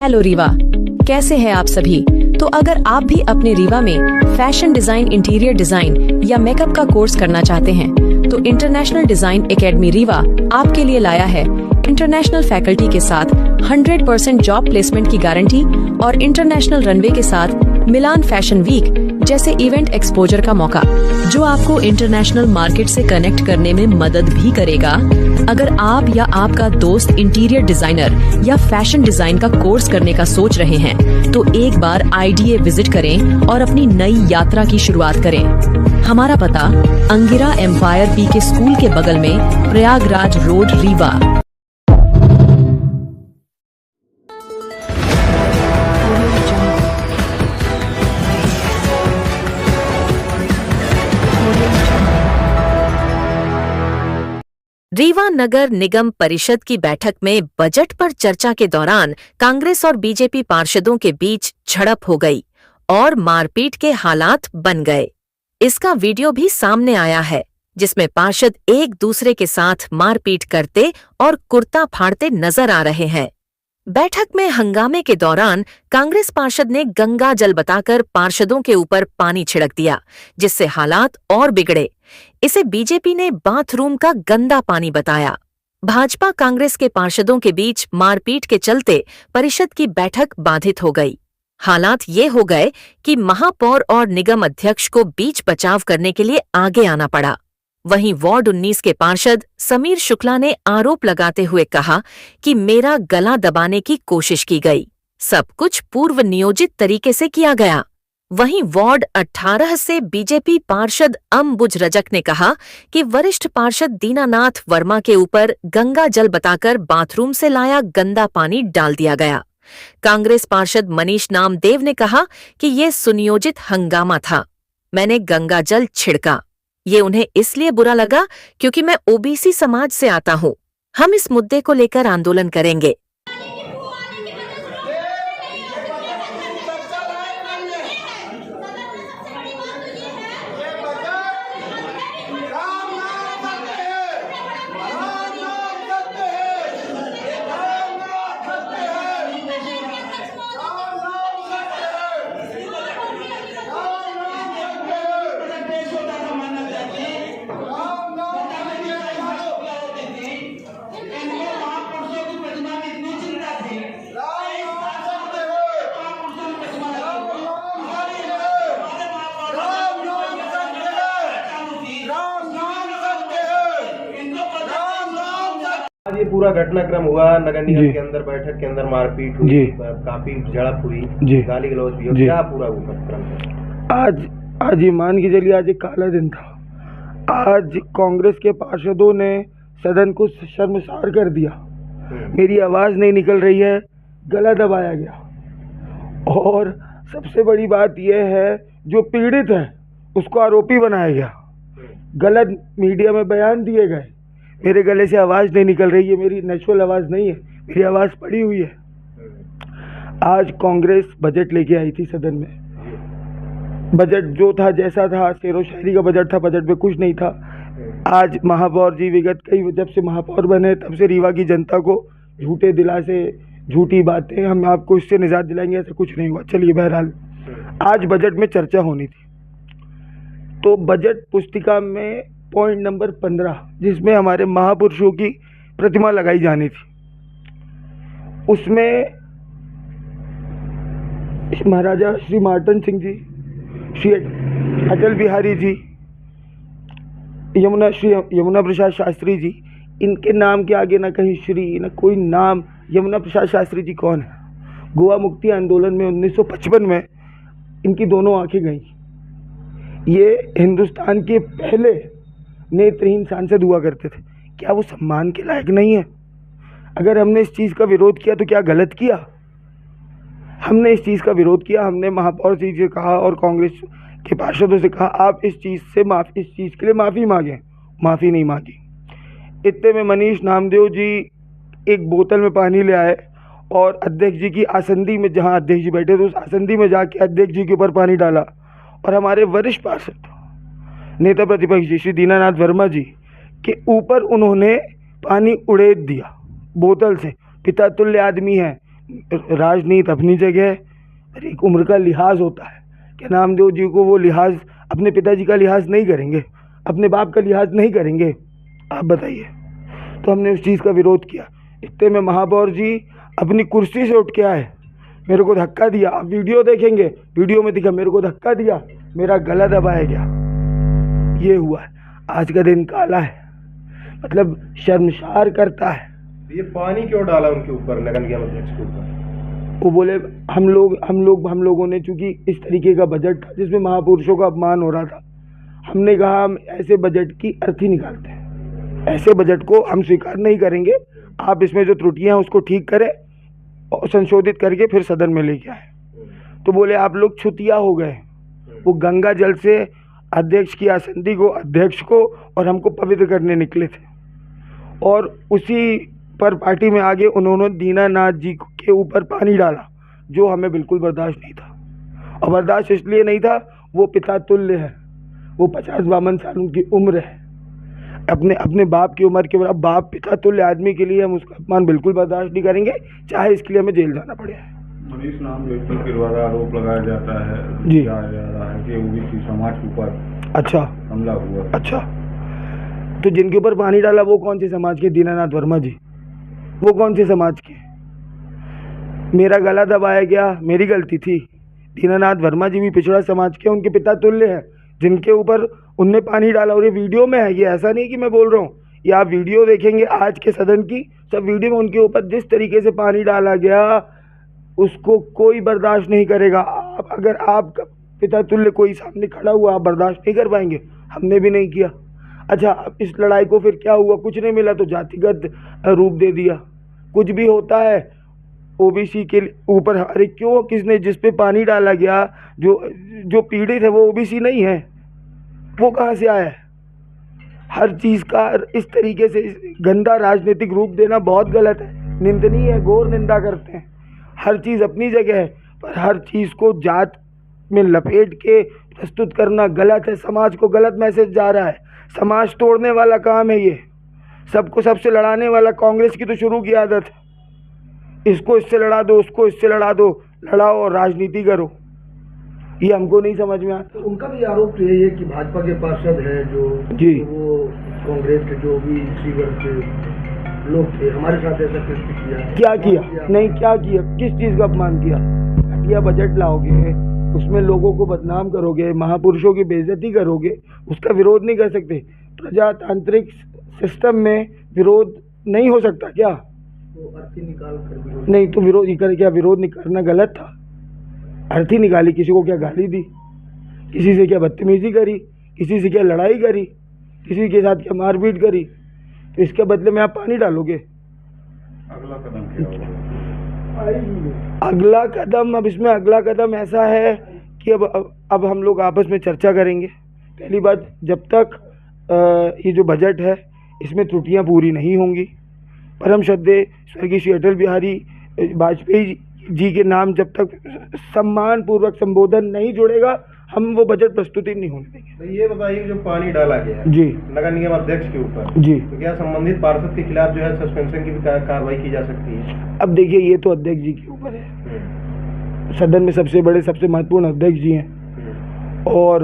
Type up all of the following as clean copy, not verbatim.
Hello Rewa, कैसे हैं आप सभी। तो अगर आप भी अपने रीवा में फैशन डिजाइन, इंटीरियर डिजाइन या मेकअप का कोर्स करना चाहते हैं तो इंटरनेशनल डिजाइन एकेडमी रीवा आपके लिए लाया है इंटरनेशनल फैकल्टी के साथ 100% जॉब प्लेसमेंट की गारंटी और इंटरनेशनल रनवे के साथ मिलान फैशन वीक जैसे इवेंट एक्सपोजर का मौका, जो आपको इंटरनेशनल मार्केट से कनेक्ट करने में मदद भी करेगा। अगर आप या आपका दोस्त इंटीरियर डिजाइनर या फैशन डिजाइन का कोर्स करने का सोच रहे हैं तो एक बार IDA विजिट करें और अपनी नई यात्रा की शुरुआत करें। हमारा पता अंगिरा एम्पायर PK स्कूल के बगल में, प्रयागराज रोड, रीवा। रीवा नगर निगम परिषद की बैठक में बजट पर चर्चा के दौरान कांग्रेस और बीजेपी पार्षदों के बीच झड़प हो गई और मारपीट के हालात बन गए। इसका वीडियो भी सामने आया है, जिसमें पार्षद एक दूसरे के साथ मारपीट करते और कुर्ता फाड़ते नजर आ रहे हैं। बैठक में हंगामे के दौरान कांग्रेस पार्षद ने गंगा जल बताकर पार्षदों के ऊपर पानी छिड़क दिया, जिससे हालात और बिगड़े। इसे बीजेपी ने बाथरूम का गंदा पानी बताया। भाजपा कांग्रेस के पार्षदों के बीच मारपीट के चलते परिषद की बैठक बाधित हो गई। हालात ये हो गए कि महापौर और निगम अध्यक्ष को बीच बचाव करने के लिए आगे आना पड़ा। वहीं वार्ड 19 के पार्षद समीर शुक्ला ने आरोप लगाते हुए कहा कि मेरा गला दबाने की कोशिश की गई, सब कुछ पूर्व नियोजित तरीके से किया गया। वहीं वार्ड 18 से बीजेपी पार्षद अम्बुज रजक ने कहा कि वरिष्ठ पार्षद दीनानाथ वर्मा के ऊपर गंगा जल बताकर बाथरूम से लाया गंदा पानी डाल दिया गया। कांग्रेस पार्षद मनीष नामदेव ने कहा कि ये सुनियोजित हंगामा था, मैंने गंगा जल छिड़का। ये उन्हें इसलिए बुरा लगा क्योंकि मैं OBC समाज से आता हूं। हम इस मुद्दे को लेकर आंदोलन करेंगे। आज ये पूरा घटनाक्रम हुआ नगर निगम के अंदर, बैठक के अंदर मारपीट हुई, काफी झड़प हुई, गाली गलौज भी हुई, क्या पूरा हुआ घटनाक्रम? आज ये मान के चलिए, आज एक काला दिन था। आज कांग्रेस के पार्षदों ने सदन को शर्मसार कर दिया। मेरी आवाज नहीं निकल रही है, गला दबाया गया। और सबसे बड़ी बात यह है, जो पीड़ित है उसको आरोपी बनाया गया। गलत मीडिया में बयान दिए गए। मेरे गले से आवाज़ नहीं निकल रही है, मेरी नेचुरल आवाज़ नहीं है, मेरी आवाज़ पड़ी हुई है। आज कांग्रेस बजट लेके आई थी सदन में। बजट जो था जैसा था, शेरो शायरी का बजट था, बजट में कुछ नहीं था। आज महापौर जी विगत कई, जब से महापौर बने तब से रीवा की जनता को झूठे दिलासे, झूठी बातें, हम आपको इससे निजात दिलाएंगे, ऐसा कुछ नहीं हुआ। चलिए, बहरहाल आज बजट में चर्चा होनी थी, तो बजट पुस्तिका में पॉइंट नंबर 15, जिसमें हमारे महापुरुषों की प्रतिमा लगाई जानी थी, उसमें महाराजा श्री मार्तंड सिंह जी, श्री अटल बिहारी जी, यमुना प्रसाद शास्त्री जी, इनके नाम के आगे ना कहीं श्री, ना कोई नाम। यमुना प्रसाद शास्त्री जी कौन है? गोवा मुक्ति आंदोलन में 1955 में इनकी दोनों आंखें गईं। ये हिंदुस्तान के पहले नेत्रहीन सांसद हुआ करते थे। क्या वो सम्मान के लायक नहीं है? अगर हमने इस चीज़ का विरोध किया तो क्या गलत किया? हमने इस चीज़ का विरोध किया। हमने महापौर जी से कहा और कांग्रेस के पार्षदों से कहा, आप इस चीज़ के लिए माफ़ी मांगें। माफ़ी नहीं मांगी। इतने में मनीष नामदेव जी एक बोतल में पानी ले आए और अध्यक्ष जी की आसंदी में, जहाँ अध्यक्ष जी बैठे थे उस आसंदी में जाके अध्यक्ष जी के ऊपर पानी डाला और हमारे वरिष्ठ पार्षद नेता प्रतिपक्ष जी श्री दीनानाथ वर्मा जी के ऊपर उन्होंने पानी उड़ेल दिया बोतल से। पिता तुल्य आदमी है, राजनीति अपनी जगह, और एक उम्र का लिहाज होता है कि नामदेव जी को वो लिहाज, अपने पिताजी का लिहाज नहीं करेंगे, अपने बाप का लिहाज नहीं करेंगे, आप बताइए। तो हमने उस चीज़ का विरोध किया। इतने में महापौर जी अपनी कुर्सी से उठ के आए, मेरे को धक्का दिया। आप वीडियो देखेंगे, वीडियो में दिखा, मेरे को धक्का दिया, मेरा गला दबाया गया। ये हुआ है। आज का दिन काला है, मतलब शर्मसार करता है। ये पानी क्यों डाला उनके ऊपर, नगर निगम अध्यक्ष के ऊपर? वो बोले हम लोगों ने, चूंकि इस तरीके का बजट था जिसमें महापुरुषों का अपमान हो रहा था, हमने कहा हम ऐसे बजट की अर्थी निकालते हैं, ऐसे बजट को हम स्वीकार नहीं करेंगे, आप इसमें जो त्रुटियां हैं उसको ठीक करें और संशोधित करके फिर सदन में लेके आए। तो बोले आप लोग छुतिया हो गए। वो गंगा जल से अध्यक्ष की आसंदी को, अध्यक्ष को और हमको पवित्र करने निकले थे, और उसी पर पार्टी में आगे उन्होंने दीनानाथ जी के ऊपर पानी डाला, जो हमें बिल्कुल बर्दाश्त नहीं था। और बर्दाश्त इसलिए नहीं था, वो पिता तुल्य है, वो 50-52 साल उनकी उम्र है, अपने बाप की उम्र के बराबर बाप पिता तुल्य आदमी के लिए हम उसका अपमान बिल्कुल बर्दाश्त नहीं करेंगे, चाहे इसके लिए हमें जेल जाना पड़े। मनीष नाम व्यक्ति के द्वारा आरोप लगाया जाता है जी, जा रहा है कि ओबीसी समाज के ऊपर अच्छा हमला हुआ। अच्छा, तो जिनके ऊपर पानी डाला वो कौन से समाज के? दीनानाथ वर्मा जी, वो कौन से समाज के? मेरा गला दबाया गया, मेरी गलती थी। दीनानाथ वर्मा जी भी पिछड़ा समाज के, उनके पिता तुल्य हैं, जिनके ऊपर उनने पानी डाला। और ये वीडियो में है, ये ऐसा नहीं कि मैं बोल रहा हूँ, ये आप वीडियो देखेंगे आज के सदन की, सब वीडियो में उनके ऊपर जिस तरीके से पानी डाला गया उसको कोई बर्दाश्त नहीं करेगा। आप अगर आपका पिता तुल्य कोई सामने खड़ा हुआ, आप बर्दाश्त नहीं कर पाएंगे, हमने भी नहीं किया। अच्छा, अब इस लड़ाई को फिर क्या हुआ? कुछ नहीं मिला तो जातिगत रूप दे दिया। कुछ भी होता है ओबीसी के ऊपर, अरे क्यों, किसने, जिस पे पानी डाला गया, जो पीड़ित है वो ओबीसी नहीं है, वो कहाँ से आया है? हर चीज़ का इस तरीके से गंदा राजनीतिक रूप देना बहुत गलत है, निंदनीय है, घोर निंदा करते हैं। हर चीज़ अपनी जगह है, पर हर चीज़ को जात में लपेट के प्रस्तुत करना गलत है। समाज को गलत मैसेज जा रहा है, समाज तोड़ने वाला काम है ये, सबको सबसे लड़ाने वाला कांग्रेस की तो शुरू की आदत है, इसको इससे लड़ा दो, उसको इससे लड़ा दो, लड़ाओ और राजनीति करो, ये हमको नहीं समझ में आता। उनका भी आरोप यही है कि भाजपा के पार्षद हैं जो जी, वो कांग्रेस के जो भी इसी वर्ग के लोग थे, हमारे साथ ऐसा कृत्य किया। क्या किया? नहीं, क्या किया? किस चीज़ का अपमान किया? घटिया बजट लाओगे, उसमें लोगों को बदनाम करोगे, महापुरुषों की बेइज्जती करोगे, उसका विरोध नहीं कर सकते। प्रजातांत्रिक सिस्टम में विरोध नहीं हो सकता क्या? तो अर्थी निकाल कर नहीं तो विरोध कर, क्या विरोध नहीं करना गलत था? अर्थी निकाली, किसी को क्या गाली दी, किसी से क्या बदतमीजी करी, किसी से क्या लड़ाई करी, किसी के साथ क्या मारपीट करी, तो इसके बदले में आप पानी डालोगे? अगला कदम क्या होगा? अगला कदम, अब इसमें अगला कदम ऐसा है कि अब हम लोग आपस में चर्चा करेंगे। पहली बात, जब तक ये जो बजट है इसमें त्रुटियां पूरी नहीं होंगी, परम श्रद्धेय स्वर्गीय श्री अटल बिहारी वाजपेयी जी के नाम जब तक सम्मान पूर्वक संबोधन नहीं जुड़ेगा, हम वो बजट प्रस्तुति नहीं होने देंगे। तो ये बताइए, जो पानी डाला गया जी नगर निगम अध्यक्ष के ऊपर, जी, तो क्या संबंधित पार्षद के खिलाफ जो है सस्पेंशन की भी कार्रवाई की जा सकती है? अब देखिए, ये तो अध्यक्ष जी के ऊपर है, सदन में सबसे बड़े, सबसे महत्वपूर्ण अध्यक्ष जी हैं, और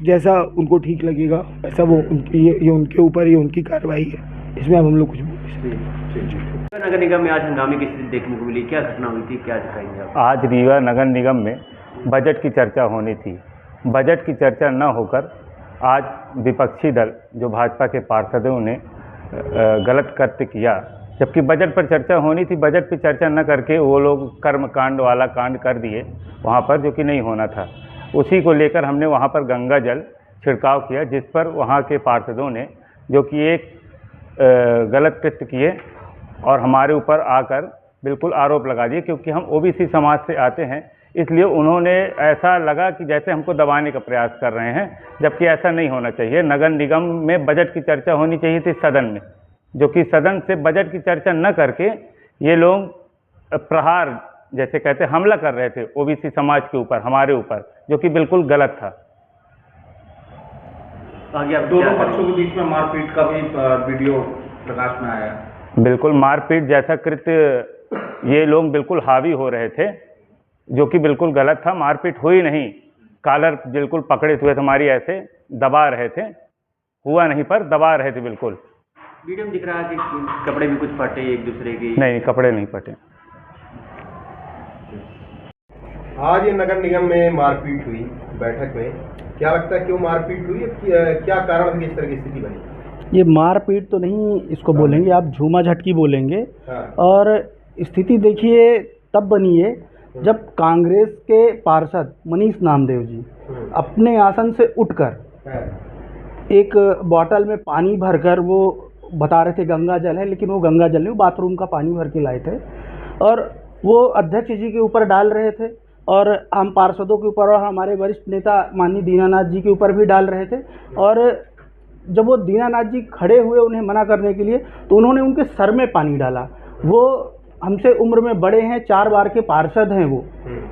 जैसा उनको ठीक लगेगा ऐसा वो उनकी, ये उनके ऊपर, ये उनकी कार्रवाई है, इसमें हम लोग कुछ बोल नहीं सकते। नगर निगम में आज हंगामे की स्थिति देखने को मिली, क्या घटना हुई थी, क्या दिखाएंगे आप? आज रीवा नगर निगम में बजट की चर्चा होनी थी। बजट की चर्चा न होकर आज विपक्षी दल, जो भाजपा के पार्षदों ने गलत कृत्य किया, जबकि बजट पर चर्चा होनी थी, बजट पर चर्चा न करके वो लोग कर्मकांड वाला कांड कर दिए वहाँ पर, जो कि नहीं होना था। उसी को लेकर हमने वहाँ पर गंगा जल छिड़काव किया, जिस पर वहाँ के पार्षदों ने, जो कि एक गलत कृत्य किए और हमारे ऊपर आकर बिल्कुल आरोप लगा दिए, क्योंकि हम ओबीसी समाज से आते हैं, इसलिए उन्होंने ऐसा लगा कि जैसे हमको दबाने का प्रयास कर रहे हैं, जबकि ऐसा नहीं होना चाहिए। नगर निगम में बजट की चर्चा होनी चाहिए थी सदन में, जो कि सदन से बजट की चर्चा न करके ये लोग प्रहार, जैसे कहते हैं, हमला कर रहे थे ओबीसी समाज के ऊपर, हमारे ऊपर, जो कि बिल्कुल गलत था। आगे आप दोनों पक्षों के बीच में मारपीट का भी वीडियो प्रकाश में आया। बिल्कुल, मारपीट जैसा कृत्य ये लोग बिल्कुल हावी हो रहे थे, जो कि बिल्कुल गलत था। मारपीट हुई नहीं, कॉलर बिल्कुल पकड़े हुए थे, हमारी ऐसे दबा रहे थे, हुआ नहीं पर दबा रहे थे बिल्कुल। वीडियो में दिख रहा है कि कपड़े भी कुछ फटे एक दूसरे के। नहीं, कपड़े नहीं फटे। आज ये नगर निगम में मारपीट हुई बैठक में, क्या लगता है क्यों मारपीट हुई, क्या कारण था कि इस तरह की स्थिति बनी? ये मारपीट तो नहीं इसको बोलेंगे, आप झूमा झटकी बोलेंगे। हाँ। और स्थिति देखिए तब बनी है जब कांग्रेस के पार्षद मनीष नामदेव जी अपने आसन से उठकर एक बॉटल में पानी भरकर, वो बता रहे थे गंगा जल है, लेकिन वो गंगा जल नहीं, वो बाथरूम का पानी भर के लाए थे, और वो अध्यक्ष जी के ऊपर डाल रहे थे और हम पार्षदों के ऊपर और हमारे वरिष्ठ नेता माननीय दीनानाथ जी के ऊपर भी डाल रहे थे। और जब वो दीनानाथ जी खड़े हुए उन्हें मना करने के लिए, तो उन्होंने उनके सर में पानी डाला। वो हमसे उम्र में बड़े हैं, 4 बार के पार्षद हैं वो।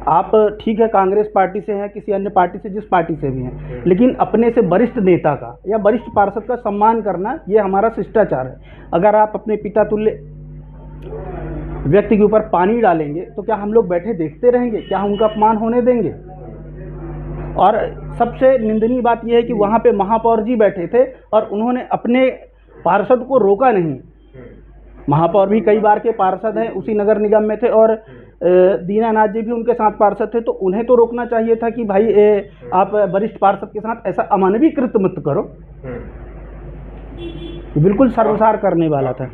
आप ठीक है कांग्रेस पार्टी से हैं, किसी अन्य पार्टी से, जिस पार्टी से भी हैं, लेकिन अपने से वरिष्ठ नेता का या वरिष्ठ पार्षद का सम्मान करना ये हमारा शिष्टाचार है। अगर आप अपने पिता तुल्य व्यक्ति के ऊपर पानी डालेंगे तो क्या हम लोग बैठे देखते रहेंगे? क्या हम उनका अपमान होने देंगे? और सबसे निंदनीय बात यह है कि वहाँ पे महापौर जी बैठे थे और उन्होंने अपने पार्षद को रोका नहीं। महापौर भी कई बार के पार्षद हैं, उसी नगर निगम में थे, और दीनानाथ जी भी उनके साथ पार्षद थे, तो उन्हें तो रोकना चाहिए था कि भाई आप वरिष्ठ पार्षद के साथ ऐसा अमानवीय कृत्य मत करो। बिल्कुल सर्वसार करने वाला था।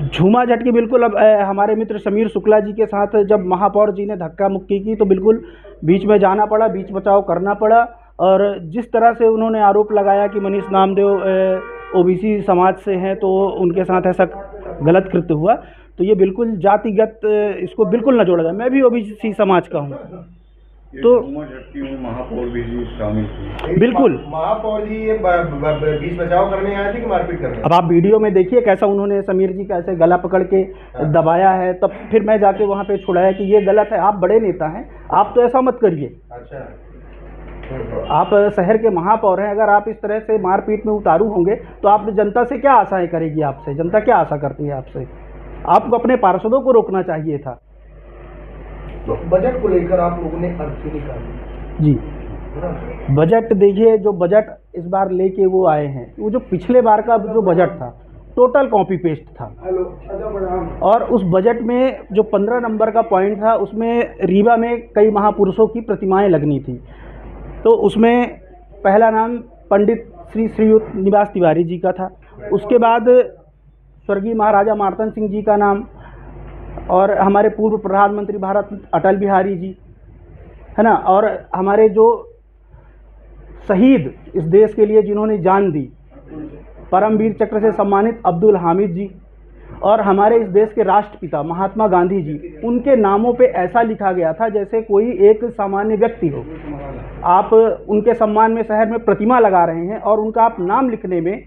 झूमा झटकी बिल्कुल। अब हमारे मित्र समीर शुक्ला जी के साथ जब महापौर जी ने धक्का मुक्की की तो बिल्कुल बीच में जाना पड़ा, बीच बचाव करना पड़ा। और जिस तरह से उन्होंने आरोप लगाया कि मनीष नामदेव ओबीसी समाज से हैं तो उनके साथ ऐसा गलत कृत्य हुआ, तो ये बिल्कुल जातिगत इसको बिल्कुल न जोड़ा जाए। मैं भी ओबीसी समाज का हूँ। तो महापौर भी शामिल थे। बिल्कुल। महापौर जी ये बीच बचाव करने आए थे कि मारपीट करने? अब आप वीडियो में देखिए कैसा उन्होंने समीर जी का ऐसे गला पकड़ के दबाया है, तब फिर मैं जाके वहाँ पे छुड़ाया कि ये गलत है, आप बड़े नेता हैं, आप तो ऐसा मत करिए। अच्छा। आप शहर के महापौर हैं, अगर आप इस तरह से मारपीट में उतारू होंगे तो आप जनता से क्या आशाएं करेगी? आपसे जनता क्या आशा करती है आपसे? आपको अपने पार्षदों को रोकना चाहिए था। तो बजट को लेकर आप लोगों ने अर्थी निकाली जी। बजट देखिए, जो बजट इस बार लेके वो आए हैं, वो जो पिछले बार का जो बजट था टोटल कॉपी पेस्ट था। और उस बजट में जो 15 नंबर का पॉइंट था, उसमें रीवा में कई महापुरुषों की प्रतिमाएं लगनी थी। तो उसमें पहला नाम पंडित श्री श्रीयुत निवास तिवारी जी का था, उसके बाद स्वर्गीय महाराजा मार्तन सिंह जी का नाम, और हमारे पूर्व प्रधानमंत्री भारत अटल बिहारी जी, है ना, और हमारे जो शहीद इस देश के लिए जिन्होंने जान दी, परमवीर चक्र से सम्मानित अब्दुल हामिद जी, और हमारे इस देश के राष्ट्रपिता महात्मा गांधी जी, उनके नामों पे ऐसा लिखा गया था जैसे कोई एक सामान्य व्यक्ति हो। आप उनके सम्मान में शहर में प्रतिमा लगा रहे हैं और उनका आप नाम लिखने में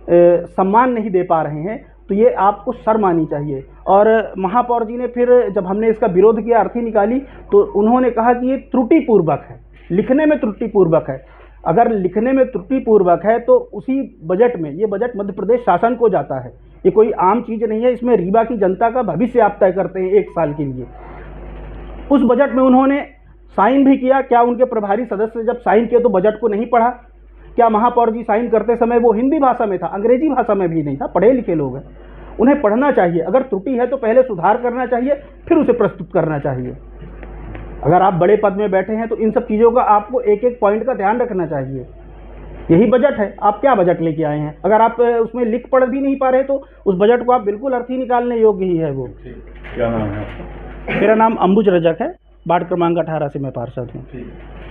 सम्मान नहीं दे पा रहे हैं, तो ये आपको शर्म आनी चाहिए। और महापौर जी ने फिर जब हमने इसका विरोध किया, अर्थी निकाली, तो उन्होंने कहा कि ये त्रुटिपूर्वक है, लिखने में त्रुटिपूर्वक है। अगर लिखने में त्रुटिपूर्वक है तो उसी बजट में, ये बजट मध्य प्रदेश शासन को जाता है, ये कोई आम चीज़ नहीं है। इसमें रीवा की जनता का भविष्य आप तय करते हैं 1 साल के लिए। उस बजट में उन्होंने साइन भी किया। क्या उनके प्रभारी सदस्य जब साइन किए तो बजट को नहीं पढ़ा? क्या महापौर जी साइन करते समय वो हिंदी भाषा में था, अंग्रेजी भाषा में भी नहीं था? पढ़े लिखे लोग हैं, उन्हें पढ़ना चाहिए। अगर त्रुटि है तो पहले सुधार करना चाहिए, फिर उसे प्रस्तुत करना चाहिए। अगर आप बड़े पद में बैठे हैं तो इन सब चीज़ों का आपको एक एक पॉइंट का ध्यान रखना चाहिए। यही बजट है, आप क्या बजट लेके आए हैं? अगर आप उसमें लिख पढ़ भी नहीं पा रहे तो उस बजट को आप बिल्कुल अर्थी निकालने योग्य ही है वो। क्या नाम है? मेरा नाम अंबुज रजक है, वार्ड क्रमांक 18 से मैं पार्षद हूँ।